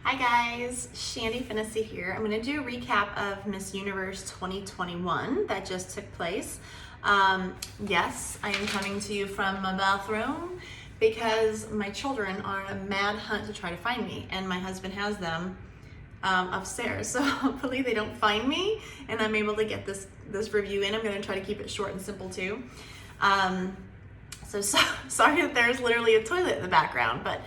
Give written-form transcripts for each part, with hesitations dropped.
Hi guys, Shandy Finnessy here. I'm going to do a recap of Miss Universe 2021 that just took place. Yes, I am coming to you from my bathroom because my children are on a mad hunt to try to find me, and my husband has them upstairs. So hopefully they don't find me and I'm able to get this review in. I'm going to try to keep it short and simple too. So sorry that there's literally a toilet in the background, but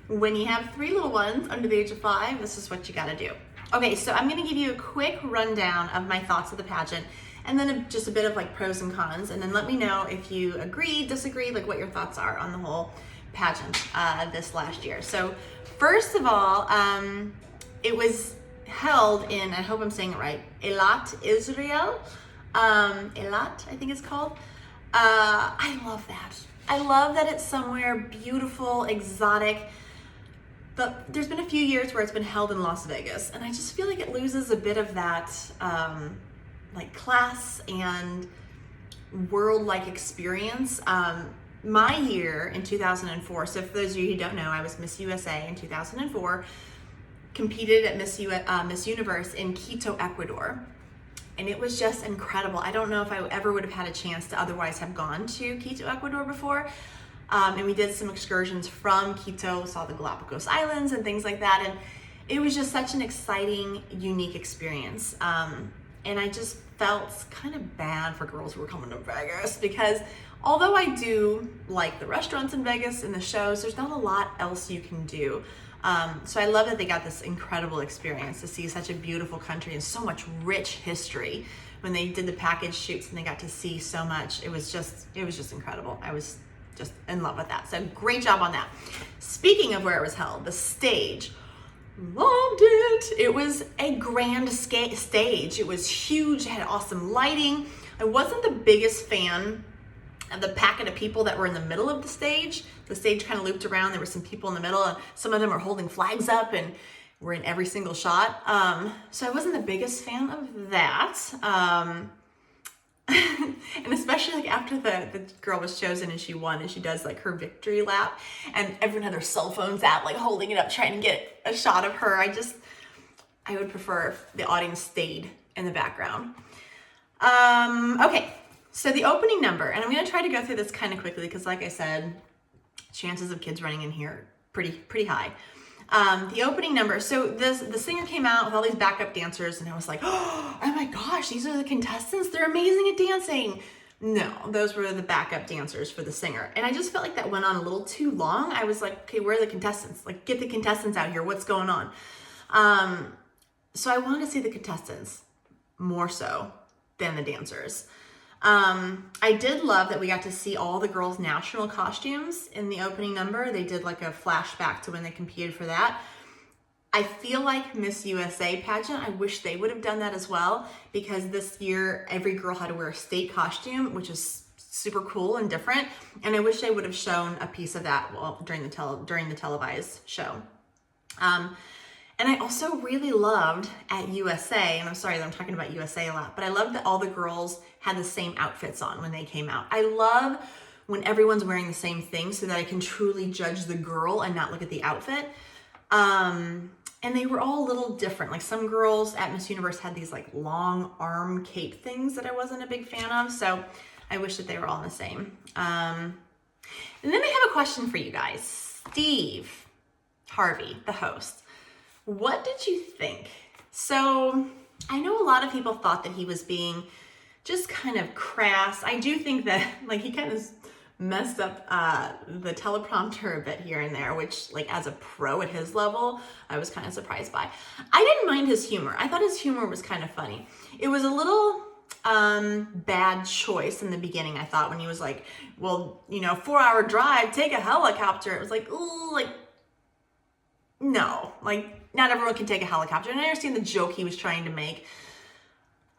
when you have 3 little ones under the age of 5, this is what you gotta do. Okay, so I'm gonna give you a quick rundown of my thoughts of the pageant and then just a bit of like pros and cons, and then let me know if you agree, disagree, like what your thoughts are on the whole pageant this last year. So first of all, it was held in, I hope I'm saying it right, Eilat, Israel. Eilat, I think it's called. I love that. I love that it's somewhere beautiful, exotic. But there's been a few years where it's been held in Las Vegas, and I just feel like it loses a bit of that like class and world-like experience. My year in 2004, so for those of you who don't know, I was Miss USA in 2004, competed at Miss Universe in Quito, Ecuador. And it was just incredible. I don't know if I ever would have had a chance to otherwise have gone to Quito, Ecuador before. And we did some excursions from Quito, saw the Galapagos Islands and things like that. And it was just such an exciting, unique experience. And I just felt kind of bad for girls who were coming to Vegas because although I do like the restaurants in Vegas and the shows, there's not a lot else you can do. So I love that they got this incredible experience to see such a beautiful country and so much rich history. When they did the package shoots and they got to see so much, it was just incredible. I was just in love with that. So great job on that. Speaking of where it was held, the stage, loved it. It was a grand stage. It was huge. It had awesome lighting. I wasn't the biggest fan of the packet of people that were in the middle of the stage. The stage kind of looped around. There were some people in the middle, and some of them were holding flags up and were in every single shot. So I wasn't the biggest fan of that. And especially like after the girl was chosen and she won and she does like her victory lap and everyone had their cell phones out, like holding it up, trying to get a shot of her. I would prefer if the audience stayed in the background. Okay. So the opening number, and I'm going to try to go through this kind of quickly because like I said, chances of kids running in here pretty high. The opening number, so the singer came out with all these backup dancers and I was like, oh my gosh, these are the contestants. They're amazing at dancing. No, those were the backup dancers for the singer. And I just felt like that went on a little too long. I was like, okay, where are the contestants? Like, get the contestants out here. What's going on? So I wanted to see the contestants more so than the dancers. I did love that we got to see all the girls' national costumes in the opening number. They did like a flashback to when they competed for that. I feel like Miss USA pageant, I wish they would have done that as well, because this year every girl had to wear a state costume, which is super cool and different. And I wish they would have shown a piece of that during the televised show. And I also really loved at USA, and I'm sorry that I'm talking about USA a lot, but I loved that all the girls had the same outfits on when they came out. I love when everyone's wearing the same thing so that I can truly judge the girl and not look at the outfit. And they were all a little different. Like some girls at Miss Universe had these like long arm cape things that I wasn't a big fan of. So I wish that they were all the same. And then I have a question for you guys. Steve Harvey, the host. What did you think? So I know a lot of people thought that he was being just kind of crass. I do think that like he kind of messed up the teleprompter a bit here and there, which like as a pro at his level, I was kind of surprised by. I didn't mind his humor. I thought his humor was kind of funny. It was a little bad choice in the beginning, I thought, when he was like, well, 4-hour drive, take a helicopter. It was like, ooh, like, no, like not everyone can take a helicopter. And I understand the joke he was trying to make.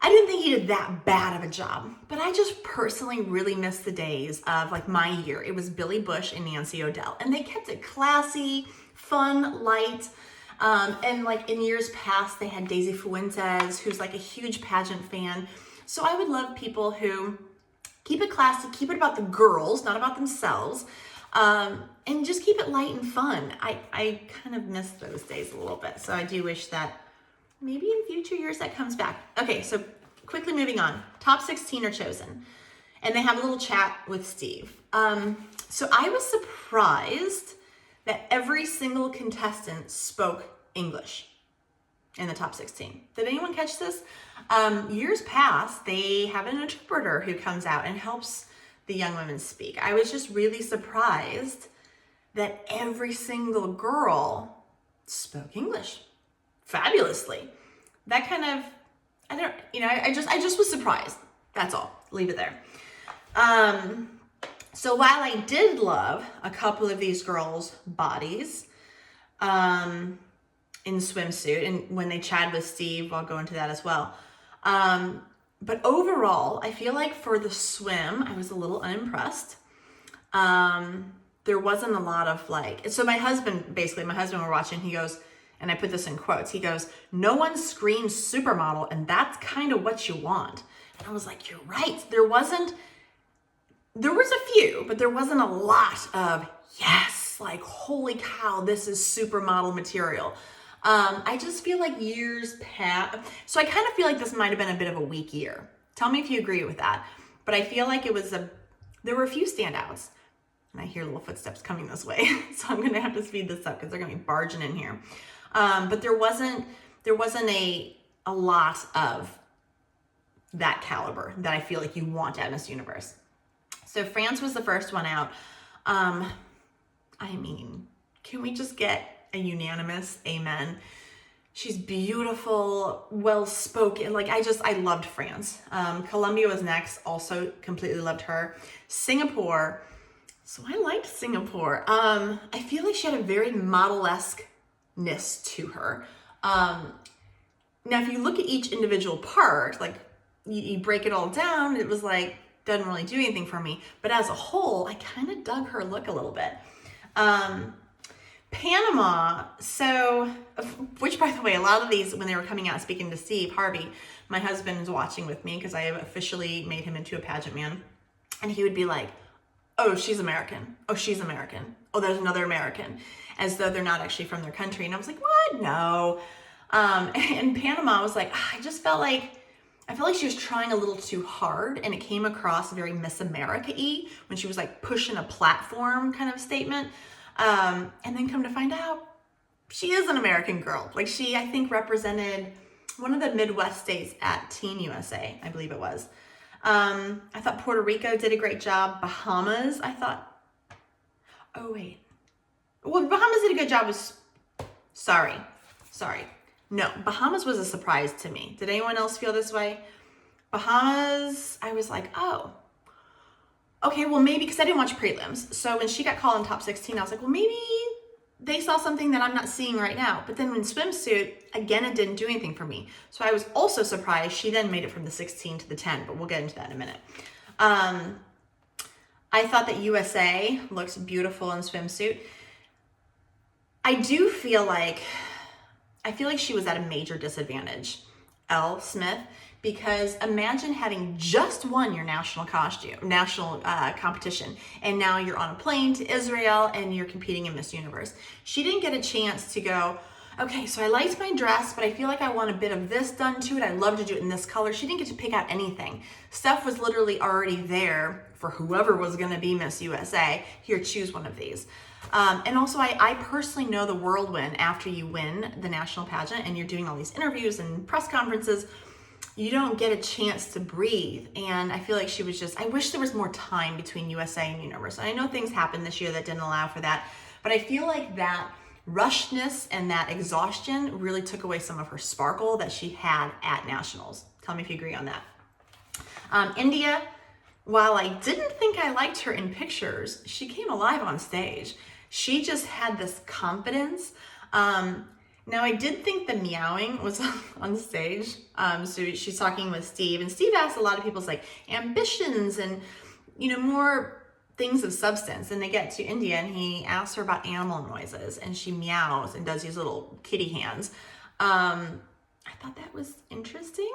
I didn't think he did that bad of a job, but I just personally really miss the days of like my year. It was Billy Bush and Nancy O'Dell, and they kept it classy, fun, light. And like in years past, they had Daisy Fuentes, who's like a huge pageant fan. So I would love people who keep it classy, keep it about the girls, not about themselves. And just keep it light and fun. I kind of miss those days a little bit. So I do wish that maybe in future years that comes back. Okay, so quickly moving on. Top 16 are chosen. And they have a little chat with Steve. So I was surprised that every single contestant spoke English in the top 16. Did anyone catch this? Years past, they have an interpreter who comes out and helps the young women speak. I was just really surprised that every single girl spoke English fabulously. That kind of, I just was surprised. That's all. Leave it there. So while I did love a couple of these girls' bodies, in swimsuit, and when they chatted with Steve, I'll go into that as well. But overall, I feel like for the swim, I was a little unimpressed. There wasn't a lot of so my husband, we're watching, he goes, and I put this in quotes, he goes, "No one screams supermodel, and that's kind of what you want." And I was like, you're right. There was a few, but there wasn't a lot of, yes, like, holy cow, this is supermodel material. I just feel like years past, so I kind of feel like this might have been a bit of a weak year. Tell me if you agree with that. But I feel like there were a few standouts. And I hear little footsteps coming this way. So I'm going to have to speed this up because they're going to be barging in here. But there wasn't a lot of that caliber that I feel like you want at Miss Universe. So France was the first one out. Can we just get a unanimous amen? She's beautiful, well-spoken. I loved France. Colombia was next. Also completely loved her. Singapore. So I liked Singapore. I feel like she had a very model-esque-ness to her. Now, if you look at each individual part, you break it all down, it was doesn't really do anything for me. But as a whole, I kind of dug her look a little bit. Panama, which by the way, a lot of these, when they were coming out speaking to Steve Harvey, my husband was watching with me because I have officially made him into a pageant man. And he would be like, "Oh, she's American. Oh, she's American. Oh, there's another American," as though they're not actually from their country. And I was like, what? No. And Panama was like, I felt like she was trying a little too hard, and it came across very Miss America-y when she was pushing a platform kind of statement. And then come to find out, she is an American girl. She, I think, represented one of the Midwest states at Teen USA, I believe it was. I thought Puerto Rico did a great job. Bahamas, Bahamas did a good job No, Bahamas was a surprise to me. Did anyone else feel this way? Bahamas, I was like, oh, okay, well, maybe, because I didn't watch prelims. So when she got called in top 16, I was like, well, maybe they saw something that I'm not seeing right now. But then when swimsuit, again, it didn't do anything for me. So I was also surprised she then made it from the 16 to the 10, but we'll get into that in a minute. I thought that USA looks beautiful in swimsuit. I feel like she was at a major disadvantage, Elle Smith, because imagine having just won your national competition, and now you're on a plane to Israel and you're competing in Miss Universe. She didn't get a chance to go, okay, so I liked my dress, but I feel like I want a bit of this done to it. I'd love to do it in this color. She didn't get to pick out anything. Stuff was literally already there for whoever was going to be Miss USA. Here, choose one of these. And also, I personally know the whirlwind after you win the national pageant and you're doing all these interviews and press conferences. You don't get a chance to breathe. And I feel like she was I wish there was more time between USA and Universe. And I know things happened this year that didn't allow for that, but I feel like that rushedness and that exhaustion really took away some of her sparkle that she had at nationals. Tell me if you agree on that. India, while I didn't think I liked her in pictures, she came alive on stage. She just had this confidence. Now, I did think the meowing was on stage. So she's talking with Steve, and Steve asked a lot of people's ambitions and, more things of substance. And they get to India, and he asks her about animal noises, and she meows and does these little kitty hands. I thought that was interesting.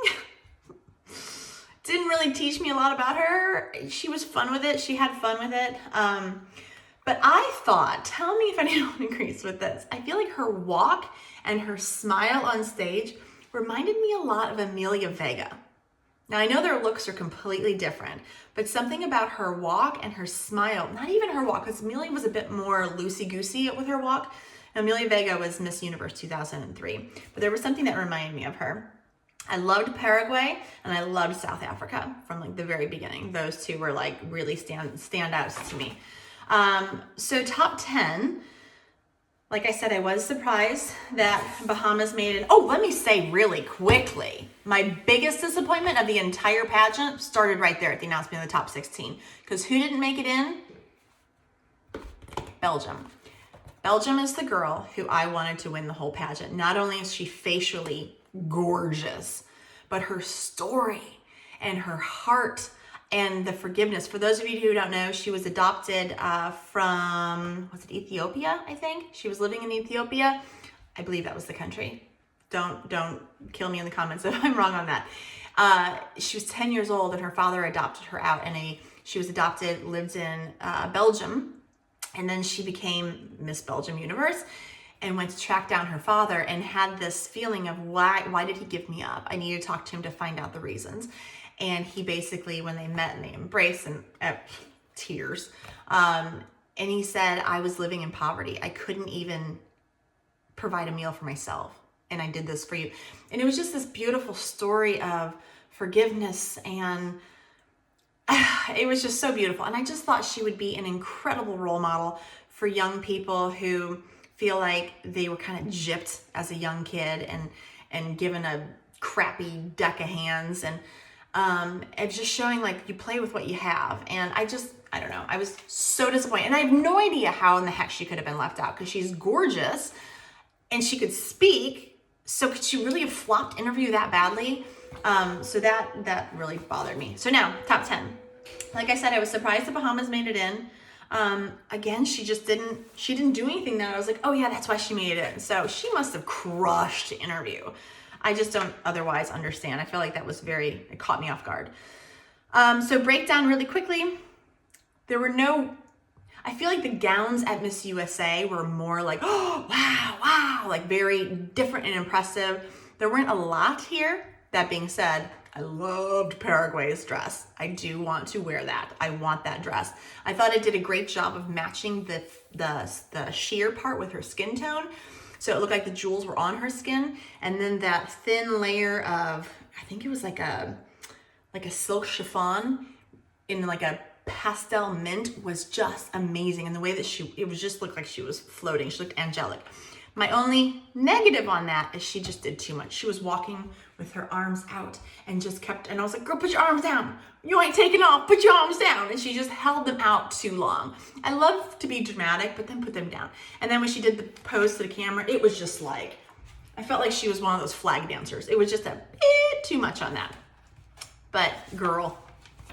Didn't really teach me a lot about her. She was fun with it. She had fun with it. But I thought, tell me if anyone agrees with this, I feel like her walk and her smile on stage reminded me a lot of Amelia Vega. Now, I know their looks are completely different, but something about her walk and her smile, not even her walk, because Amelia was a bit more loosey-goosey with her walk. Amelia Vega was Miss Universe 2003, but there was something that reminded me of her. I loved Paraguay and I loved South Africa from like the very beginning. Those two were like really standouts to me. So top 10, like I said, I was surprised that Bahamas made it. Oh, let me say really quickly, my biggest disappointment of the entire pageant started right there at the announcement of the top 16. Because who didn't make it in? Belgium. Belgium is the girl who I wanted to win the whole pageant. Not only is she facially gorgeous, but her story and her heart and the forgiveness. For those of you who don't know, she was adopted from, was it Ethiopia, I think? She was living in Ethiopia. I believe that was the country. Don't kill me in the comments if I'm wrong on that. She was 10 years old and her father adopted her out, and she was adopted, lived in Belgium, and then she became Miss Belgium Universe and went to track down her father and had this feeling of why did he give me up? I needed to talk to him to find out the reasons. And he basically, when they met and they embraced and tears, and he said, I was living in poverty. I couldn't even provide a meal for myself. And I did this for you. And it was just this beautiful story of forgiveness, and it was just so beautiful. And I just thought she would be an incredible role model for young people who feel like they were kind of gypped as a young kid and given a crappy deck of hands, and just showing like you play with what you have. And I don't know, I was so disappointed. And I have no idea how in the heck she could have been left out, because she's gorgeous and she could speak. So could she really have flopped interview that badly? So that really bothered me. So now, top 10. Like I said, I was surprised the Bahamas made it in. Again, she didn't do anything that I was like, oh yeah, that's why she made it in. So she must have crushed the interview. I just don't otherwise understand. I feel like it caught me off guard. So breakdown really quickly. I feel like the gowns at Miss USA were more like, oh, wow, like very different and impressive. There weren't a lot here. That being said, I loved Paraguay's dress. I do want to wear that. I want that dress. I thought it did a great job of matching the sheer part with her skin tone. So it looked like the jewels were on her skin. And then that thin layer of, I think it was like a silk chiffon in like a pastel mint was just amazing. And the way that it was just looked like she was floating. She looked angelic. My only negative on that is she just did too much. She was walking with her arms out and just and I was like, girl, put your arms down. You ain't taking off, put your arms down. And she just held them out too long. I love to be dramatic, but then put them down. And then when she did the pose to the camera, it was just like, I felt like she was one of those flag dancers. It was just a bit too much on that. But girl,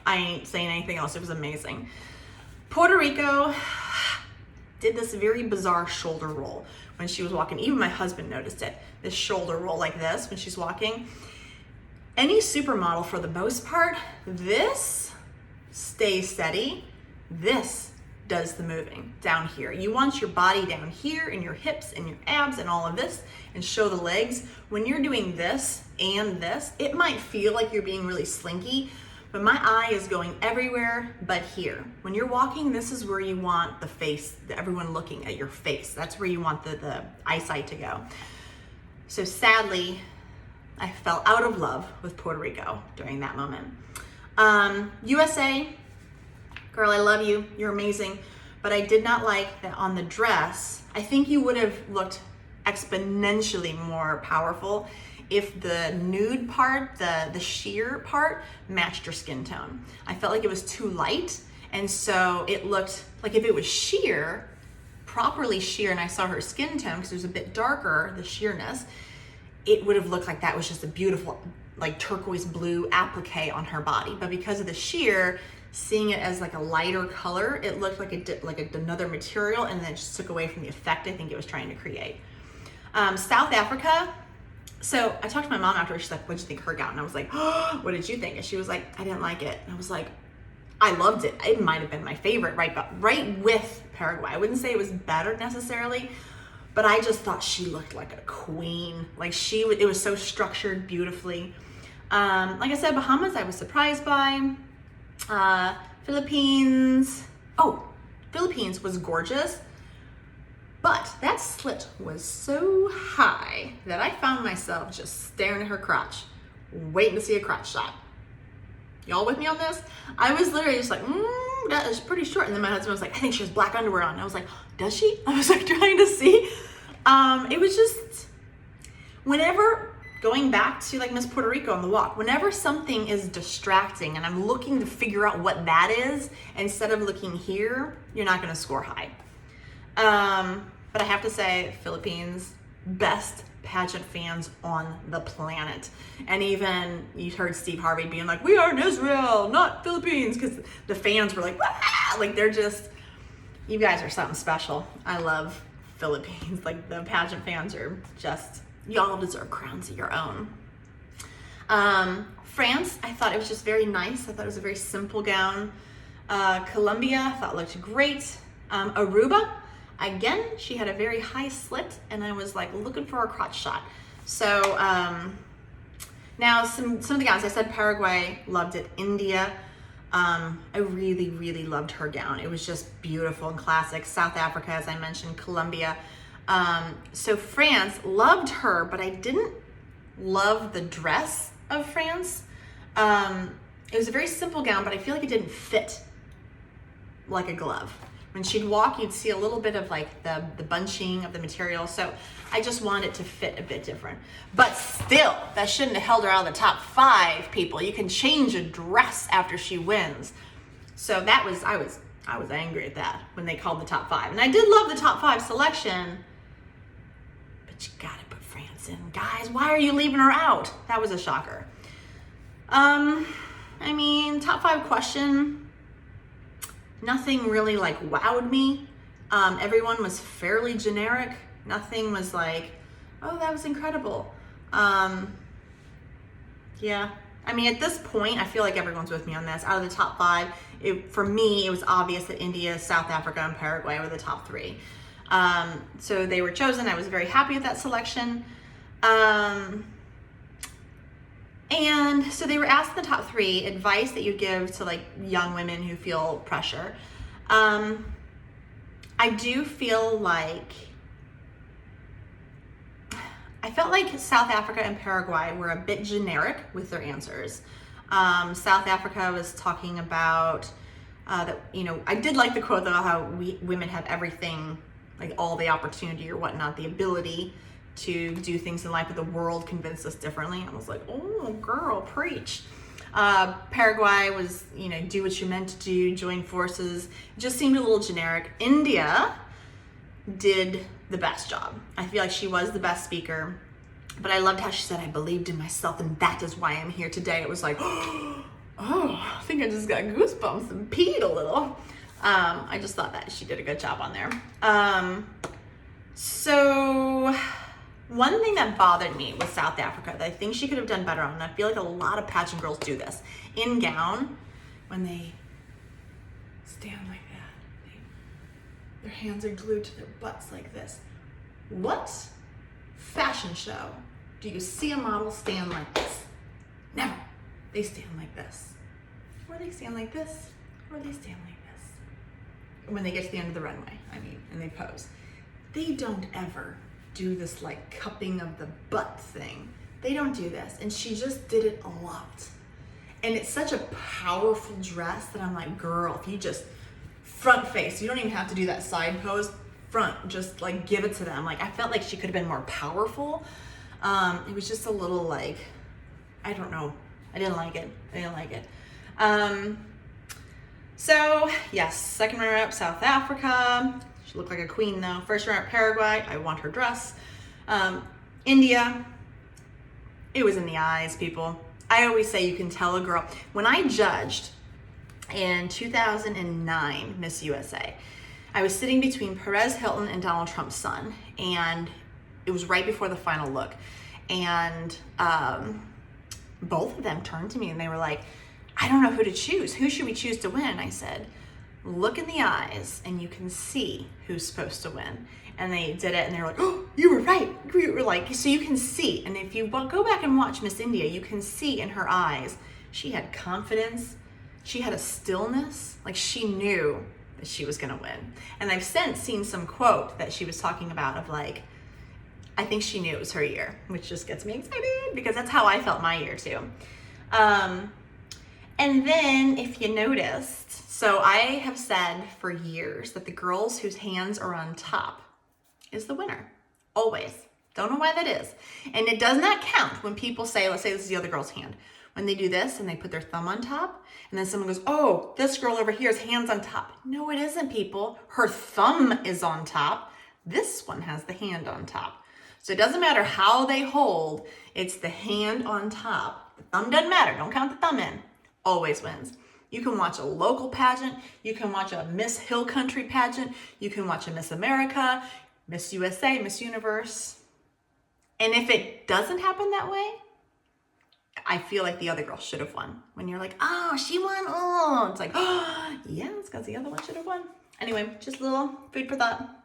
I ain't saying anything else. It was amazing. Puerto Rico did this very bizarre shoulder roll when she was walking. Even my husband noticed it. This shoulder roll like this when she's walking. Any supermodel, for the most part, this stays steady. This does the moving down here. You want your body down here and your hips and your abs and all of this, and show the legs. When you're doing this and this, it might feel like you're being really slinky, but my eye is going everywhere but here. When you're walking, this is where you want the face, everyone looking at your face. That's where you want the eyesight to go. So sadly, I fell out of love with Puerto Rico during that moment. USA, girl, I love you. You're amazing. But I did not like that on the dress. I think you would have looked exponentially more powerful if the nude part, the sheer part, matched your skin tone. I felt like it was too light, and so it looked like if it was sheer, properly sheer, and I saw her skin tone because it was a bit darker, the sheerness, it would have looked like that was just a beautiful, like turquoise blue applique on her body. But because of the sheer, seeing it as like a lighter color, it looked like another material, and then it just took away from the effect I think it was trying to create. South Africa. So I talked to my mom after. She's like, what'd you think of her gown? And I was like, oh, what did you think? And she was like, I didn't like it. And I was like, I loved it. It might have been my favorite, right? But right with Paraguay. I wouldn't say it was better necessarily, but I just thought she looked like a queen. Like it was so structured beautifully. Like I said, Bahamas, I was surprised by. Philippines was gorgeous, but that slit was so high that I found myself just staring at her crotch, waiting to see a crotch shot. Y'all with me on this? I was literally just like, that is pretty short. And then my husband was like, I think she has black underwear on. And I was like, does she? I was like trying to see. It was just, whenever, going back to like Miss Puerto Rico on the walk, whenever something is distracting and I'm looking to figure out what that is, instead of looking here, you're not gonna score high. But I have to say, Philippines, best pageant fans on the planet. And even you heard Steve Harvey being like, we are in Israel, not Philippines, because the fans were like, wah! Like they're just, you guys are something special. I love Philippines. Like the pageant fans are just, y'all deserve crowns of your own. France, I thought it was just very nice. I thought it was a very simple gown. Colombia, I thought looked great. Aruba, again, she had a very high slit, and I was like looking for a crotch shot. So now some of the gowns, I said Paraguay, loved it. India, I really, really loved her gown. It was just beautiful and classic. South Africa, as I mentioned, Colombia. So France, loved her, but I didn't love the dress of France. It was a very simple gown, but I feel like it didn't fit like a glove. When she'd walk, you'd see a little bit of like the bunching of the material. So I just wanted it to fit a bit different. But still, that shouldn't have held her out of the top 5, people. You can change a dress after she wins. So that was, I was angry at that when they called the top 5. And I did love the top 5 selection, but you gotta put France in. Guys, why are you leaving her out? That was a shocker. I mean, top 5 question, nothing really like wowed me. Everyone was fairly generic. Nothing was like, oh, that was incredible. Yeah, I mean, at this point, I feel like everyone's with me on this. Out of the top 5, for me, it was obvious that India, South Africa, and Paraguay were the top 3. So they were chosen. I was very happy with that selection. And so they were asked in the top 3 advice that you give to like young women who feel pressure. I do feel like, I felt like South Africa and Paraguay were a bit generic with their answers. South Africa was talking about that, you know, I did like the quote though, how women have everything, like all the opportunity or whatnot, the ability to do things in life, but the world convinced us differently. I was like, oh girl, preach. Paraguay was, you know, do what you're meant to do, join forces. It just seemed a little generic. India did the best job. I feel like she was the best speaker, but I loved how she said, I believed in myself, and that is why I'm here today. It was like, oh, I think I just got goosebumps and peed a little. I just thought that she did a good job on there. So one thing that bothered me with South Africa that I think she could have done better on, and I feel like a lot of pageant girls do this, in gown, when they stand like that, their hands are glued to their butts like this. What fashion show do you see a model stand like this? Never. They stand like this. Or they stand like this, or they stand like this. When they get to the end of the runway, I mean, and they pose. They don't ever do this like cupping of the butt thing. They don't do this. And she just did it a lot. And it's such a powerful dress that I'm like, girl, if you just front face, you don't even have to do that side pose, front, just like give it to them. Like I felt like she could have been more powerful. It was just a little like, I don't know. I didn't like it. So yes, second runner up, South Africa. She looked like a queen though. First runner up, Paraguay. I want her dress. India. It was in the eyes, people. I always say you can tell a girl. When I judged in 2009 Miss USA, I was sitting between Perez Hilton and Donald Trump's son, and it was right before the final look. And both of them turned to me and they were like, I don't know who to choose. Who should we choose to win? I said, look in the eyes and you can see who's supposed to win. And they did it and they were like, oh, you were right. We were like, so you can see. And if you go back and watch Miss India, you can see in her eyes, she had confidence. She had a stillness. Like she knew that she was going to win. And I've since seen some quote that she was talking about of like, I think she knew it was her year, which just gets me excited because that's how I felt my year too. And then if you noticed, so I have said for years that the girls whose hands are on top is the winner, always. Don't know why that is. And it does not count when people say, let's say this is the other girl's hand. When they do this and they put their thumb on top and then someone goes, oh, this girl over here's hands on top. No, it isn't, people. Her thumb is on top. This one has the hand on top. So it doesn't matter how they hold, it's the hand on top. The thumb doesn't matter, don't count the thumb in. Always wins. You can watch a local pageant, you can watch a Miss Hill Country pageant, you can watch a Miss America, Miss USA, Miss Universe. And if it doesn't happen that way, I feel like the other girl should have won. When you're like, oh, she won, oh. It's like, oh, yeah, it's because the other one should have won. Anyway, just a little food for thought.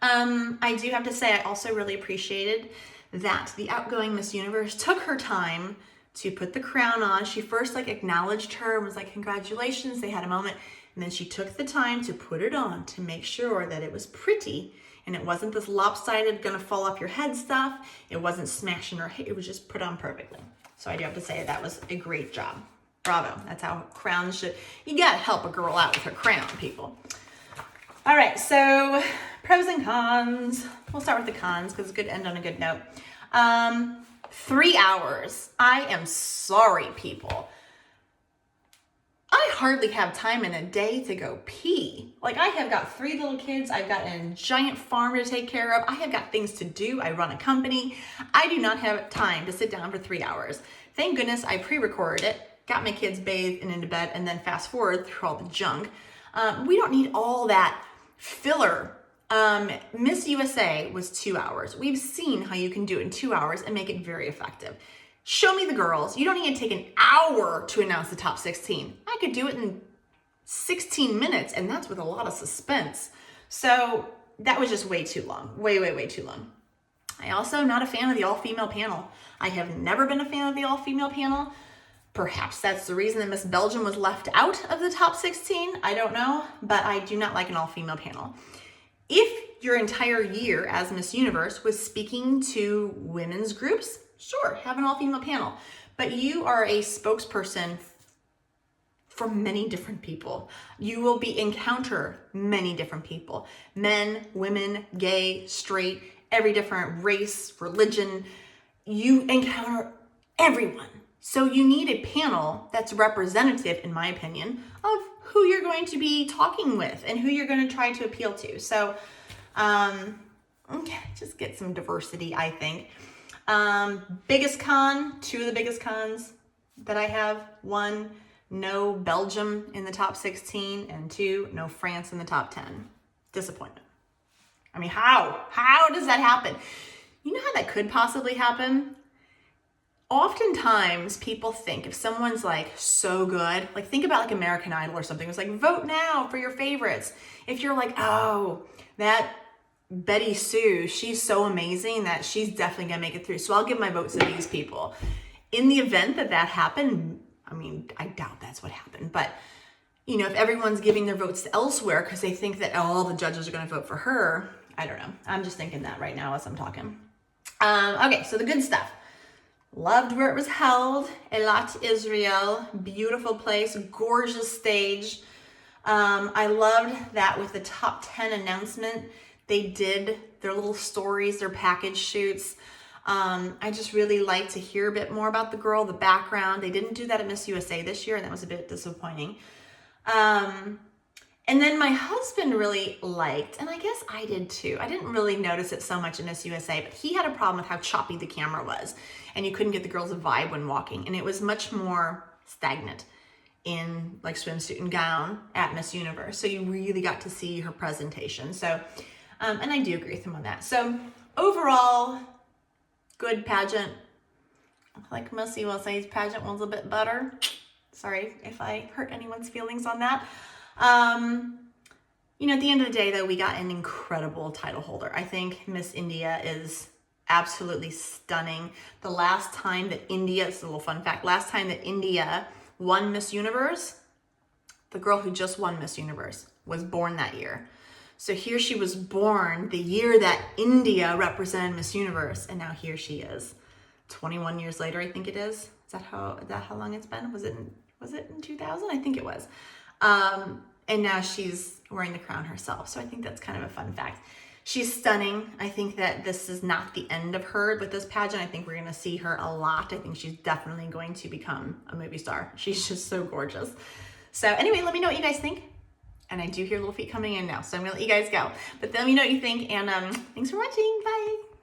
I do have to say, I also really appreciated that the outgoing Miss Universe took her time to put the crown on. She first acknowledged her and was like, congratulations. They had a moment. And then she took the time to put it on to make sure that it was pretty and it wasn't this lopsided, gonna fall off your head stuff. It wasn't smashing her hair. It was just put on perfectly. So I do have to say that was a great job. Bravo. That's how crowns should. You gotta help a girl out with her crown, people. All right, so pros and cons. We'll start with the cons because it's good to end on a good note. 3 hours. I am sorry, people. I hardly have time in a day to go pee. Like I have got 3 little kids. I've got a giant farm to take care of. I have got things to do. I run a company. I do not have time to sit down for 3 hours. Thank goodness I pre-recorded it, got my kids bathed and into bed, and then fast forward through all the junk. We don't need all that filler. Miss USA was 2 hours. We've seen how you can do it in 2 hours and make it very effective. Show me the girls. You don't need to take an hour to announce the top 16. I could do it in 16 minutes, and that's with a lot of suspense. So that was just way too long. Way too long. I also not a fan of the all-female panel. I have never been a fan of the all-female panel. Perhaps that's the reason that Miss Belgium was left out of the top 16. I don't know, but I do not like an all-female panel. If your entire year as Miss Universe was speaking to women's groups, sure, have an all-female panel. But you are a spokesperson for many different people. You will encounter many different people. Men, women, gay, straight, every different race, religion. You encounter everyone. So you need a panel that's representative, in my opinion, of who you're going to be talking with and who you're going to try to appeal to. So just get some diversity, I think. Biggest con, 2 of the biggest cons that I have. 1, no Belgium in the top 16, and 2, no France in the top 10. Disappointment. I mean, how? How does that happen? You know how that could possibly happen? Oftentimes people think if someone's so good, think about American Idol or something. It's vote now for your favorites. If you're oh, that Betty Sue, she's so amazing that she's definitely gonna make it through. So I'll give my votes to these people. In the event that happened, I mean, I doubt that's what happened, but if everyone's giving their votes to elsewhere because they think that all the judges are gonna vote for her, I don't know. I'm just thinking that right now as I'm talking. Okay, so the good stuff. Loved where it was held. Eilat, Israel. Beautiful place. Gorgeous stage. I loved that with the top 10 announcement, they did their little stories, their package shoots. I just really like to hear a bit more about the girl, the background. They didn't do that at Miss USA this year, and that was a bit disappointing. And then my husband really liked, and I guess I did too. I didn't really notice it so much in Miss USA, but he had a problem with how choppy the camera was, and you couldn't get the girls a vibe when walking, and it was much more stagnant in swimsuit and gown at Miss Universe. So you really got to see her presentation. So, and I do agree with him on that. So overall, good pageant. Like Miss USA's pageant was a bit better. Sorry if I hurt anyone's feelings on that. You know, at the end of the day, though, we got an incredible title holder. I think Miss India is absolutely stunning. The last time that India, it's a little fun fact, last time that India won Miss Universe, the girl who just won Miss Universe was born that year. So here she was born the year that India represented Miss Universe, and now here she is, 21 years later, I think it is. Is that how long it's been? Was it in 2000? I think it was. And now she's wearing the crown herself. So I think that's kind of a fun fact. She's stunning. I think that this is not the end of her with this pageant. I think we're gonna see her a lot. I think she's definitely going to become a movie star. She's just so gorgeous. So anyway, let me know what you guys think. And I do hear little feet coming in now, so I'm gonna let you guys go. But let me know what you think, and thanks for watching, bye.